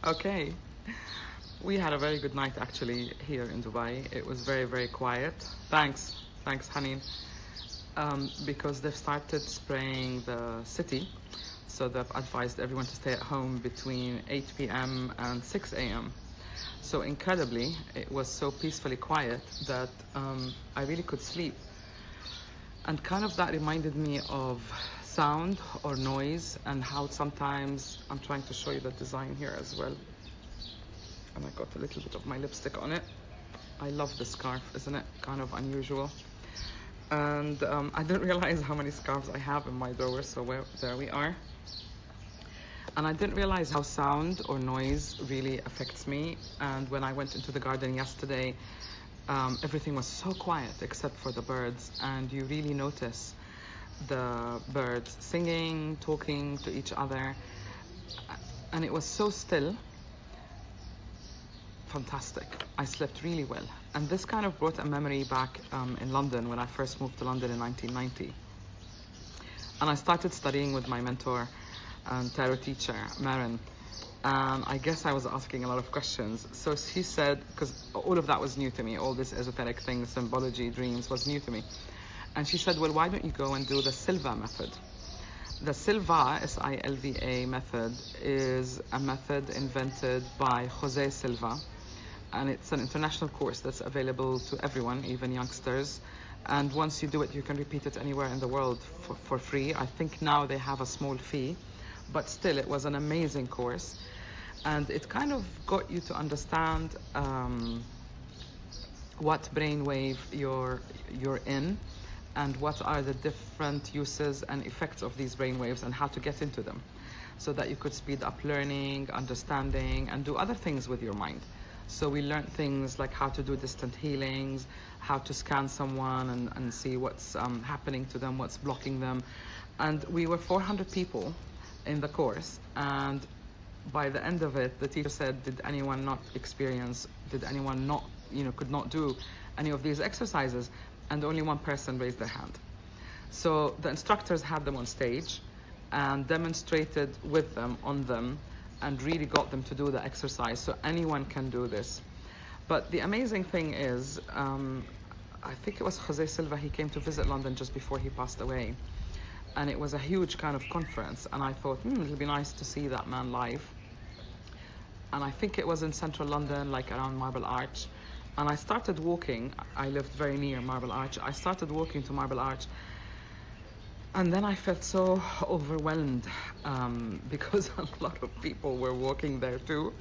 Okay. We had a very good night actually here in Dubai. It was very, very quiet. Thanks, honey. Because they've started spraying the city. So they've advised everyone to stay at home between 8 p.m. and 6 a.m. So incredibly, it was so peacefully quiet that I really could sleep. And kind of that reminded me of sound or noise, and how sometimes, I'm trying to show you the design here as well. And I got a little bit of my lipstick on it. I love the scarf, isn't it? Kind of unusual. And I didn't realize how many scarves I have in my drawer, so there we are. And I didn't realize how sound or noise really affects me. And when I went into the garden yesterday, everything was so quiet except for the birds, and you really notice the birds singing, talking to each other, and it was so still. Fantastic. I slept really well, and this kind of brought a memory back in London when I first moved to London in 1990, and I started studying with my mentor and tarot teacher Marin. I guess I was asking a lot of questions. So she said, because all of that was new to me, all this esoteric things, symbology, dreams was new to me. And she said, well, why don't you go and do the Silva Method? The Silva, S-I-L-V-A method, is a method invented by Jose Silva. And it's an international course that's available to everyone, even youngsters. And once you do it, you can repeat it anywhere in the world for free. I think now they have a small fee, but still, it was an amazing course. And it kind of got you to understand what brainwave you're in, and what are the different uses and effects of these brainwaves, and how to get into them, so that you could speed up learning, understanding, and do other things with your mind. So we learned things like how to do distant healings, how to scan someone and see what's happening to them, what's blocking them. And we were 400 people in the course, and by the end of it, the teacher said, did anyone not could not do any of these exercises? And only one person raised their hand. So the instructors had them on stage and demonstrated with them, on them, and really got them to do the exercise. So anyone can do this. But the amazing thing is, I think it was Jose Silva, he came to visit London just before he passed away. And it was a huge kind of conference. And I thought, it'll be nice to see that man live. And I think it was in central London, like around Marble Arch. And I started walking. I lived very near Marble Arch. I started walking to Marble Arch. And then I felt so overwhelmed because a lot of people were walking there too.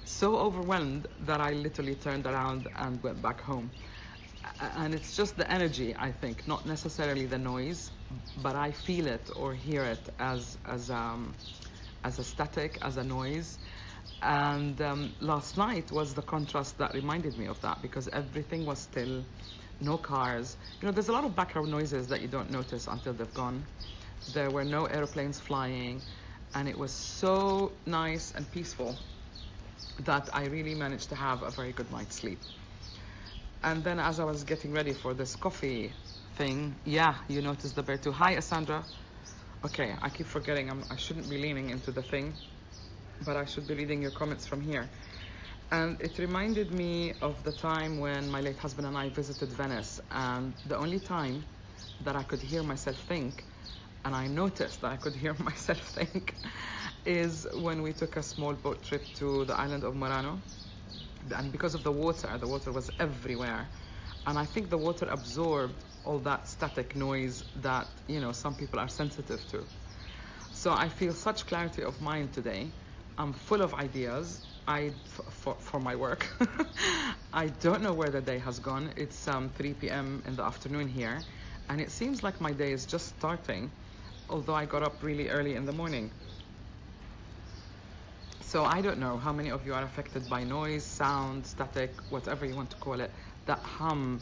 So overwhelmed that I literally turned around and went back home. And it's just the energy, I think, not necessarily the noise, but I feel it or hear it as a static, as a noise. And last night was the contrast that reminded me of that, because everything was still, no cars. There's a lot of background noises that you don't notice until they've gone. There were no airplanes flying, and it was so nice and peaceful that I really managed to have a very good night's sleep. And then as I was getting ready for this coffee thing, you noticed the bear too. Hi, Asandra. Okay, I keep forgetting I shouldn't be leaning into the thing, but I should be reading your comments from here. And it reminded me of the time when my late husband and I visited Venice, and the only time that I could hear myself think, and I noticed that I could hear myself think, is when we took a small boat trip to the island of Murano. And because of the water was everywhere. And I think the water absorbed all that static noise that, some people are sensitive to. So I feel such clarity of mind today. I'm full of ideas for my work. I don't know where the day has gone. It's 3 p.m. in the afternoon here, and it seems like my day is just starting, although I got up really early in the morning. So I don't know how many of you are affected by noise, sound, static, whatever you want to call it, that hum,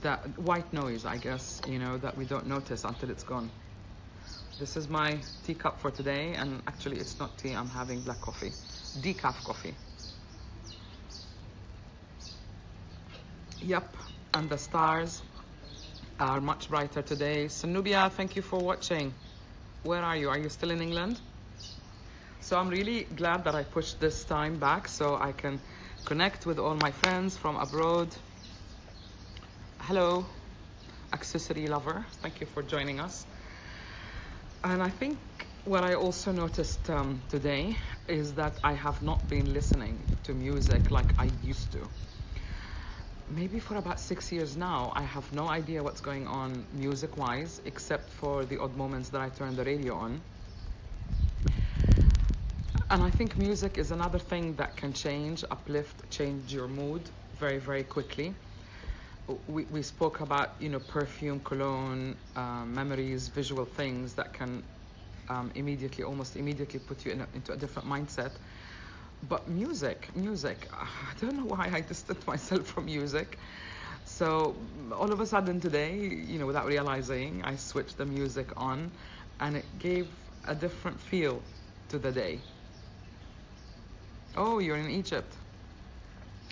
that white noise, I guess, that we don't notice until it's gone. This is my teacup for today, and actually it's not tea, I'm having black coffee, decaf coffee. Yep, and the stars are much brighter today. Sanubia, thank you for watching. Where are you? Are you still in England? So I'm really glad that I pushed this time back so I can connect with all my friends from abroad. Hello, accessory lover. Thank you for joining us. And I think what I also noticed today is that I have not been listening to music like I used to. Maybe for about 6 years now, I have no idea what's going on music-wise, except for the odd moments that I turn the radio on. And I think music is another thing that can change, uplift, change your mood very, very quickly. We spoke about, perfume, cologne, memories, visual things that can almost immediately put you into a different mindset. But music, I don't know why I distanced myself from music. So all of a sudden today, without realizing, I switched the music on and it gave a different feel to the day. Oh, you're in Egypt.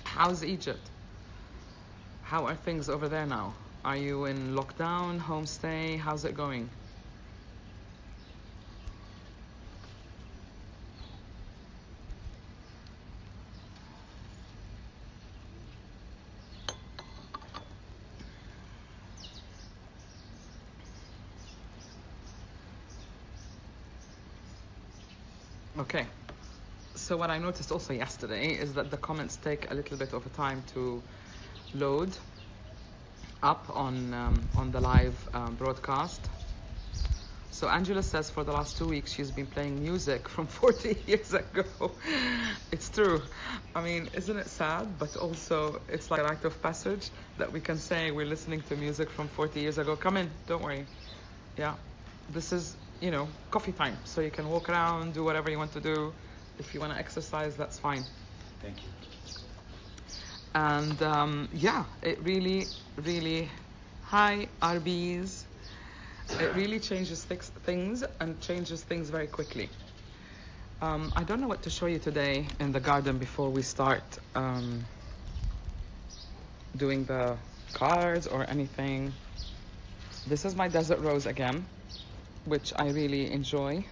How's Egypt? How are things over there now? Are you in lockdown, homestay? How's it going? Okay. So what I noticed also yesterday is that the comments take a little bit of a time to load up on the live broadcast. So Angela says for the last 2 weeks she's been playing music from 40 years ago. It's true. I mean, isn't it sad? But also it's like a rite of passage that we can say we're listening to music from 40 years ago. Come in, don't worry. Yeah, this is, coffee time. So you can walk around, do whatever you want to do. If you want to exercise, that's fine. Thank you. And yeah, it really, hi RBs. It really changes things and changes things very quickly. I don't know what to show you today in the garden before we start doing the cards or anything. This is my desert rose again, which I really enjoy.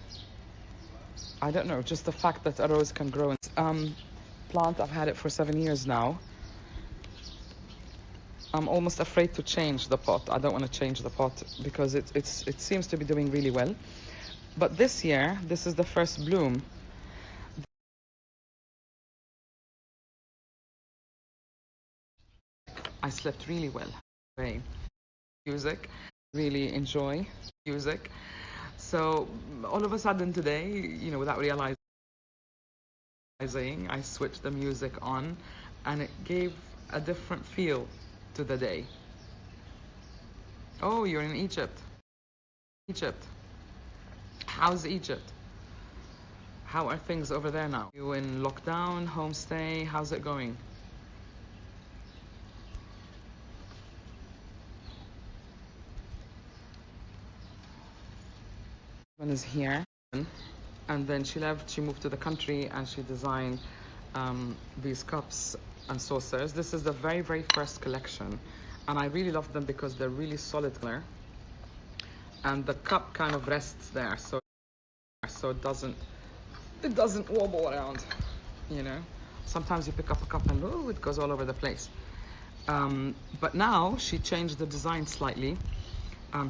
I don't know, just the fact that a rose can grow in plant. I've had it for 7 years now. I'm almost afraid to change the pot. I don't want to change the pot because it seems to be doing really well. But this year, this is the first bloom. I slept really well. Music, really enjoy music. So all of a sudden today, without realizing, I switched the music on and it gave a different feel to the day. Oh, you're in Egypt. Egypt. How's Egypt? How are things over there now? You in lockdown, homestay? How's it going? One is here, and then she left. She moved to the country and she designed these cups and saucers. This is the very, very first collection, and I really love them because they're really solid color, and the cup kind of rests there, so it doesn't wobble around. Sometimes you pick up a cup and it goes all over the place. But now she changed the design slightly.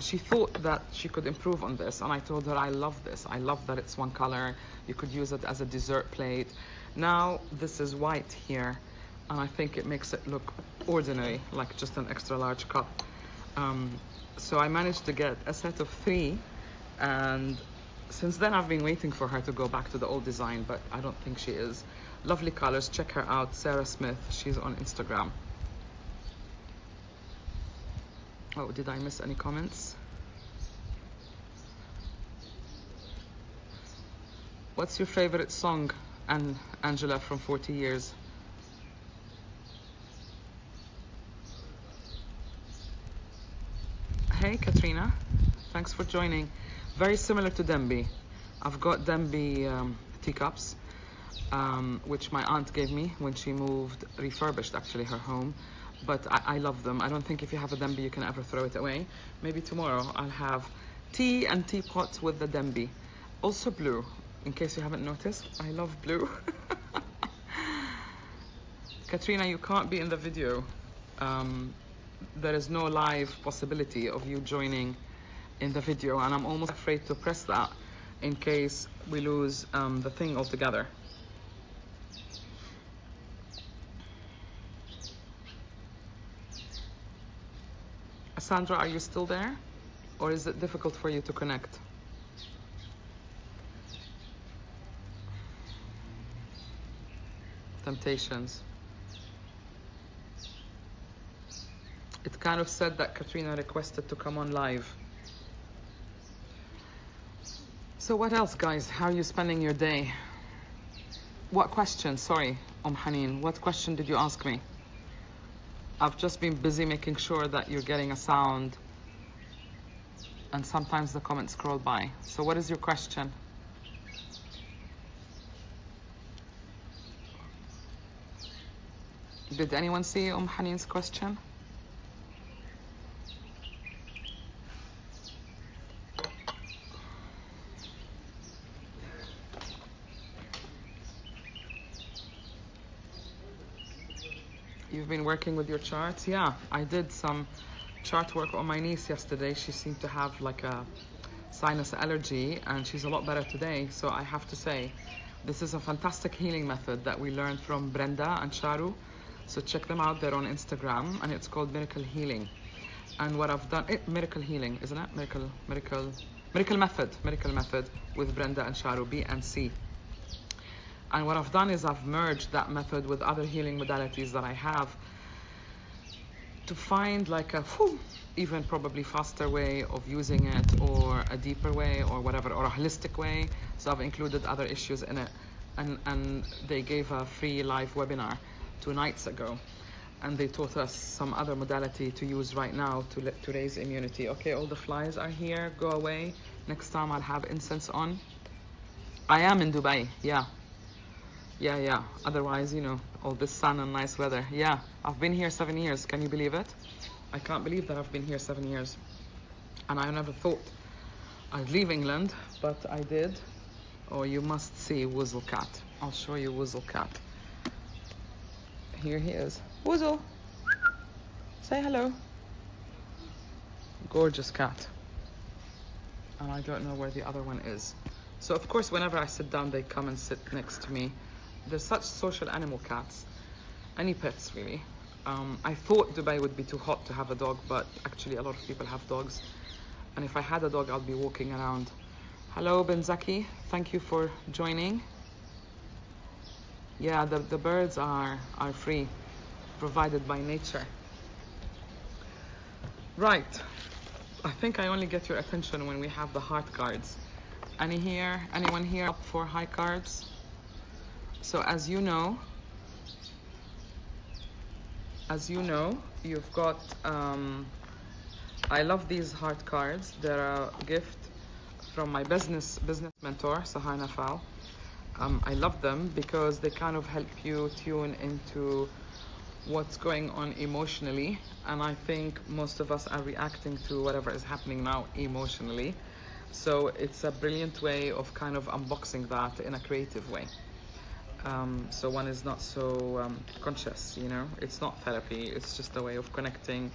She thought that she could improve on this, and I told her I love this. I love that it's one color. You could use it as a dessert plate. Now this is white here, and I think it makes it look ordinary, like just an extra large cup. So I managed to get a set of 3, and since then I've been waiting for her to go back to the old design, but I don't think she is. Lovely colors. Check her out, Sarah Smith. She's on Instagram. Oh, did I miss any comments? What's your favorite song, Angela, from 40 years? Hey, Katrina. Thanks for joining. Very similar to Dembi. I've got Dembi teacups, which my aunt gave me when she moved, refurbished actually, her home. But I love them. I don't think if you have a Dembi you can ever throw it away. Maybe tomorrow I'll have tea and teapot with the Dembi. Also blue. in case you haven't noticed, I love blue. Katrina, you can't be in the video. There is no live possibility of you joining in the video, and I'm almost afraid to press that in case we lose the thing altogether. Sandra, are you still there? Or is it difficult for you to connect? Temptations. It kind of said that Katrina requested to come on live. So what else, guys? How are you spending your day? What question? Sorry, Haneen. What question did you ask me? I've just been busy making sure that you're getting a sound, and sometimes the comments scroll by. So what is your question? Did anyone see Haneen's question? You've been working with your charts? Yeah, I did some chart work on my niece yesterday. She seemed to have like a sinus allergy, and she's a lot better today. So I have to say, this is a fantastic healing method that we learned from Brenda and Charu. So check them out. They're on Instagram, and it's called Miracle Healing. And what I've done, Miracle Healing, isn't it? Miracle Method with Brenda and Charu, B and C. And what I've done is I've merged that method with other healing modalities that I have to find like a even probably faster way of using it, or a deeper way, or whatever, or a holistic way. So I've included other issues in it. And they gave a free live webinar 2 nights ago, and they taught us some other modality to use right now to raise immunity. Okay, all the flies are here. Go away. Next time I'll have incense on. I am in Dubai. Yeah. Otherwise, you know, all this sun and nice weather. Yeah, I've been here 7 years. Can you believe it? I can't believe that I've been here 7 years. And I never thought I'd leave England, but I did. Oh, you must see Woozle Cat. I'll show you Woozle Cat. Here he is. Woozle, say hello. Gorgeous cat. And I don't know where the other one is. So of course, whenever I sit down, they come and sit next to me. They're such social animal cats. Any pets, really. I thought Dubai would be too hot to have a dog, but actually a lot of people have dogs. And if I had a dog, I'll be walking around. Hello, Benzaki. Thank you for joining. Yeah, the birds are free, provided by nature. Right. I think I only get your attention when we have the heart cards. Anyone here up for high cards? So as you know, you've got, I love these heart cards. They're a gift from my business mentor, Sahar Nafal. I love them because they kind of help you tune into what's going on emotionally. And I think most of us are reacting to whatever is happening now emotionally. So it's a brilliant way of kind of unboxing that in a creative way. So one is not so conscious, you know. It's not therapy, it's just a way of connecting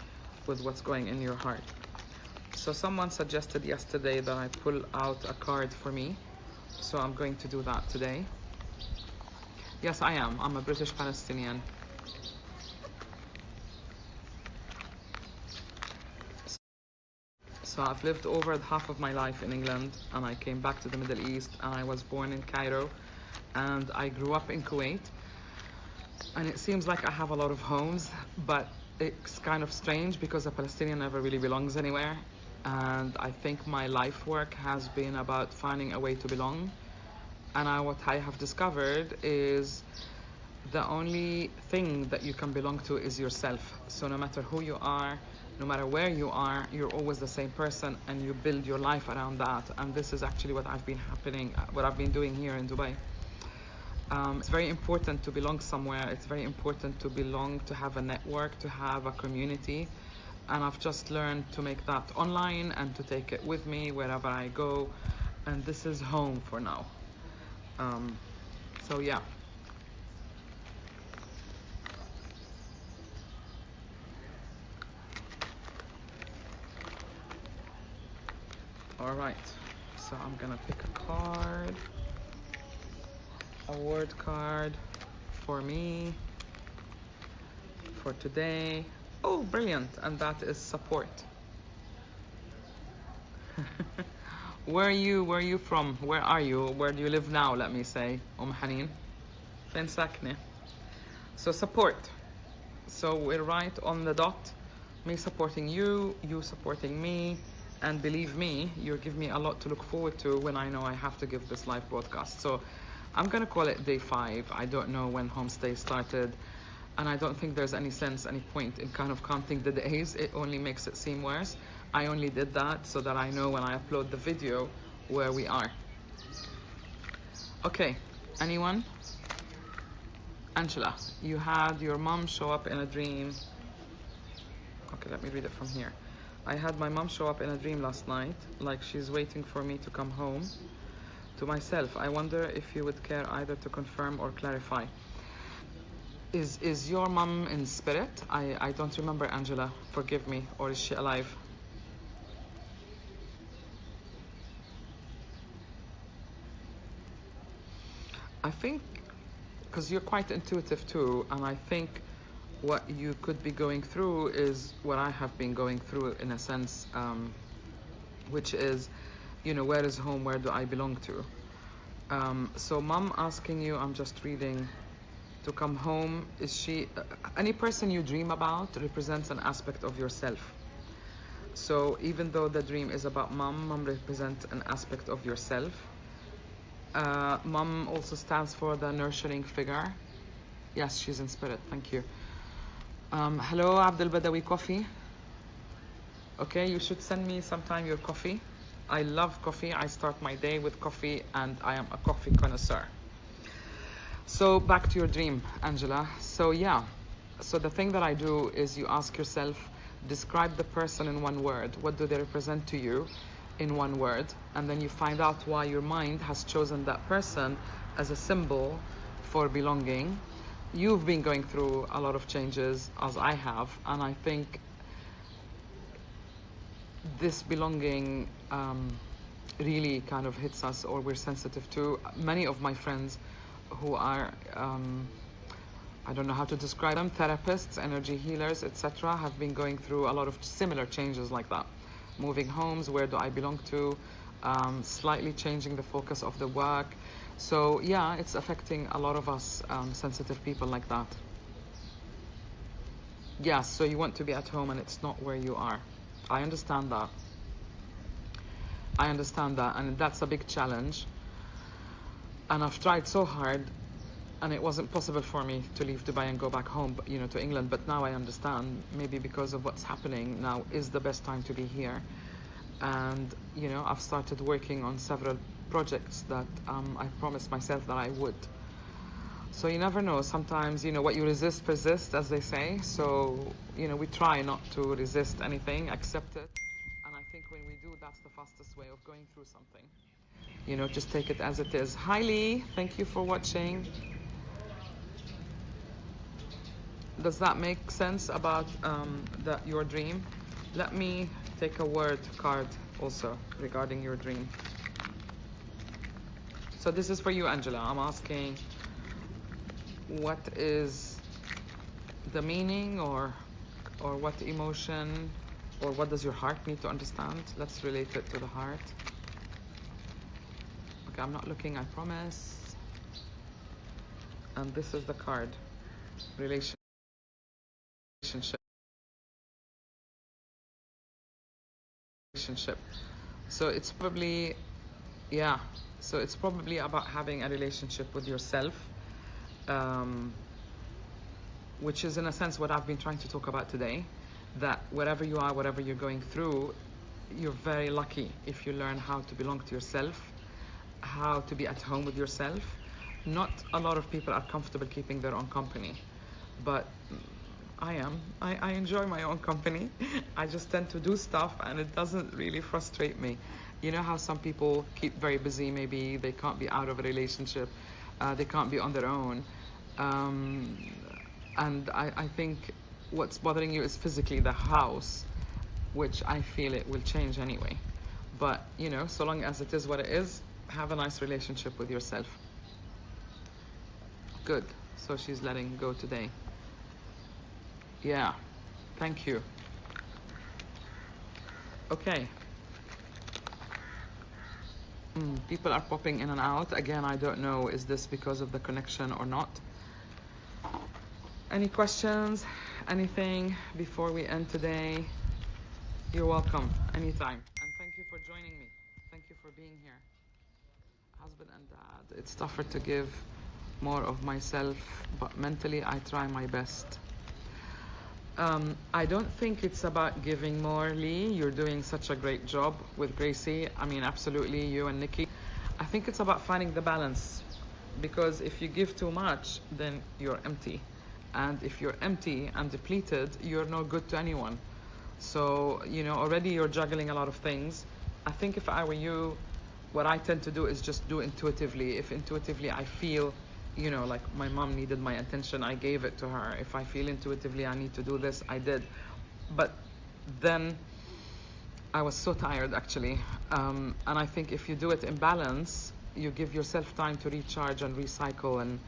with what's going in your heart. So someone suggested yesterday that I pull out a card for me. So I'm going to do that today. Yes, I am. I'm a British Palestinian. So I've lived over half of my life in England, and I came back to the Middle East, and I was born in Cairo, and I grew up in Kuwait. And it seems like I have a lot of homes, but it's kind of strange because a Palestinian never really belongs anywhere. And I think my life work has been about finding a way to belong. And what I have discovered is the only thing that you can belong to is yourself. So no matter who you are, no matter where you are, you're always the same person, and you build your life around that. And this is actually what I've been doing here in Dubai. It's very important to belong somewhere. It's very important to belong, to have a network, to have a community. And I've just learned to make that online and to take it with me wherever I go. And this is home for now. So yeah. All right, so I'm gonna pick a card, a word card for me for today. Oh, brilliant, and that is support. Where are you from? Where are you? Where do you live now, let me say? Haneen. فين ساكنة? So support. So we're right on the dot. Me supporting you, you supporting me, and believe me, you give me a lot to look forward to when I know I have to give this live broadcast. So I'm gonna call it day 5. I don't know when homestay started, and I don't think there's any sense, any point in kind of counting the days. It only makes it seem worse. I only did that so that I know when I upload the video where we are. Okay, anyone? Angela, you had your mom show up in a dream. Okay, let me read it from here. I had my mom show up in a dream last night, like she's waiting for me to come home to myself. I wonder if you would care either to confirm or clarify. Is your mom in spirit? I don't remember, Angela. Forgive me. Or is she alive? I think, because you're quite intuitive too, and I think what you could be going through is what I have been going through in a sense, which is, you know, where is home? Where do I belong to? So mom asking you, I'm just reading, to come home, is she, any person you dream about represents an aspect of yourself. So even though the dream is about mom represents an aspect of yourself. Mom also stands for the nurturing figure. Yes, she's in spirit. Thank you. Hello, Abdul Badawi Coffee. Okay, you should send me sometime your coffee. I love coffee. I start my day with coffee, and I am a coffee connoisseur. So back to your dream, Angela. So yeah, so the thing that I do is you ask yourself, describe the person in one word. What do they represent to you in one word? And then you find out why your mind has chosen that person as a symbol for belonging. You've been going through a lot of changes, as I have, and I think this belonging really kind of hits us, or we're sensitive to. Many of my friends who are, I don't know how to describe them, therapists, energy healers, etc., have been going through a lot of similar changes like that. Moving homes, where do I belong to, slightly changing the focus of the work. So yeah, it's affecting a lot of us sensitive people like that. Yeah, so you want to be at home and it's not where you are. I understand that. I understand that, and that's a big challenge. And I've tried so hard, and it wasn't possible for me to leave Dubai and go back home, you know, to England. But now I understand, maybe because of what's happening now is the best time to be here. And, you know, I've started working on several projects that I promised myself that I would. So you never know. Sometimes, you know, what you resist persists, as they say. So, you know, we try not to resist anything, accept it. And I think when we do, that's the fastest way of going through something. You know, just take it as it is. Hi, Lee. Thank you for watching. Does that make sense about your dream? Let me take a word card also regarding your dream. So this is for you, Angela. I'm asking, what is the meaning, or what emotion, or what does your heart need to understand? Let's relate it to the heart. Okay, I'm not looking, I promise. And this is the card. Relationship. So it's probably, yeah, so it's probably about having a relationship with yourself, which is in a sense what I've been trying to talk about today, that wherever you are, whatever you're going through, you're very lucky if you learn how to belong to yourself, how to be at home with yourself. Not a lot of people are comfortable keeping their own company, but I am. I enjoy my own company. I just tend to do stuff and it doesn't really frustrate me. You know how some people keep very busy, maybe they can't be out of a relationship, they can't be on their own. And I think what's bothering you is physically the house, which I feel it will change anyway. But, you know, so long as it is what it is, have a nice relationship with yourself. Good. So she's letting go today. Yeah. Thank you. Okay. People are popping in and out. Again, I don't know, is this because of the connection or not? Any questions? Anything before we end today? You're welcome. Anytime. And thank you for joining me. Thank you for being here. Husband and dad, it's tougher to give more of myself, but mentally I try my best. I don't think it's about giving more, Lee. You're doing such a great job with Gracie. I mean, absolutely, you and Nikki. I think it's about finding the balance, because if you give too much, then you're empty. And if you're empty and depleted, you're no good to anyone. So, you know, already you're juggling a lot of things. I think if I were you, what I tend to do is just do intuitively. If intuitively I feel, you know, like my mom needed my attention, I gave it to her. If I feel intuitively I need to do this, I did. But then I was so tired, actually. And I think if you do it in balance, you give yourself time to recharge and recycle, and,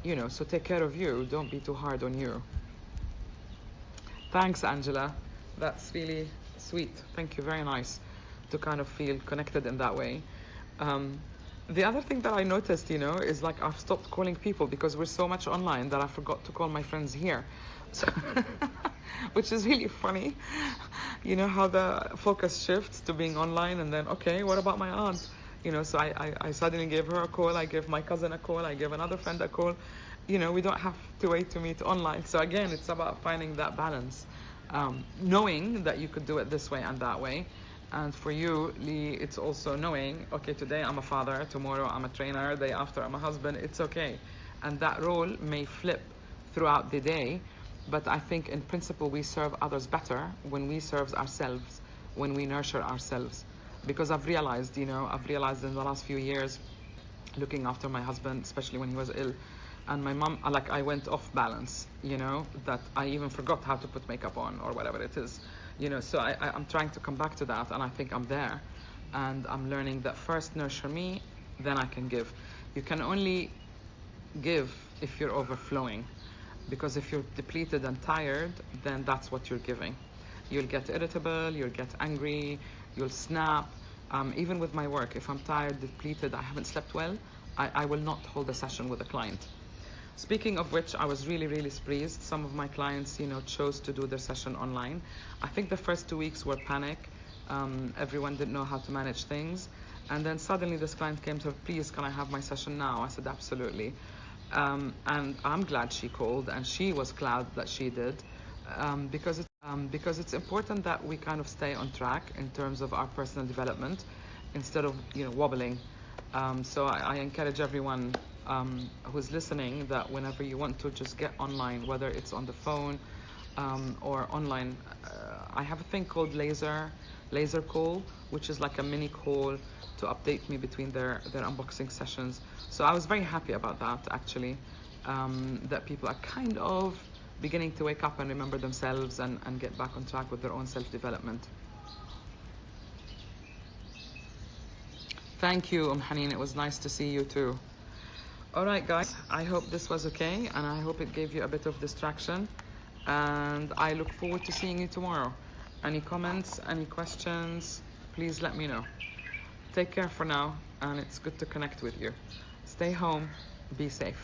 you know, so take care of you. Don't be too hard on you. Thanks, Angela. That's really sweet. Thank you. Very nice to kind of feel connected in that way. The other thing that I noticed, you know, is like I've stopped calling people because we're so much online that I forgot to call my friends here. So which is really funny. You know how the focus shifts to being online, and then, okay, what about my aunt? You know, so I suddenly gave her a call, I gave my cousin a call, I gave another friend a call. You know, we don't have to wait to meet online. So again, it's about finding that balance, knowing that you could do it this way and that way. And for you, Lee, it's also knowing, okay, today I'm a father, tomorrow I'm a trainer, the day after I'm a husband. It's okay. And that role may flip throughout the day, but I think in principle we serve others better when we serve ourselves, when we nurture ourselves. Because I've realized in the last few years, looking after my husband, especially when he was ill, and my mom, like, I went off balance, you know, that I even forgot how to put makeup on or whatever it is. You know, so I'm trying to come back to that, and I think I'm there. And I'm learning that first nurture me, then I can give. You can only give if you're overflowing. Because if you're depleted and tired, then that's what you're giving. You'll get irritable, you'll get angry, you'll snap. Even with my work, if I'm tired, depleted, I haven't slept well, I will not hold a session with a client. Speaking of which, I was really, really pleased. Some of my clients, you know, chose to do their session online. I think the first 2 weeks were panic. Everyone didn't know how to manage things. And then suddenly this client came to her, please, can I have my session now? I said, absolutely. And I'm glad she called, and she was glad that she did, because it's important that we kind of stay on track in terms of our personal development instead of, you know, wobbling. So I encourage everyone who's listening that whenever you want to just get online, whether it's on the phone or online, I have a thing called laser call, which is like a mini call to update me between their unboxing sessions. So I was very happy about that, actually, that people are kind of beginning to wake up and remember themselves and get back on track with their own self-development. Thank you, Haneen. It was nice to see you too. All right, guys, I hope this was okay, and I hope it gave you a bit of distraction, and I look forward to seeing you tomorrow. Any comments, any questions, please let me know. Take care for now, and it's good to connect with you. Stay home, be safe.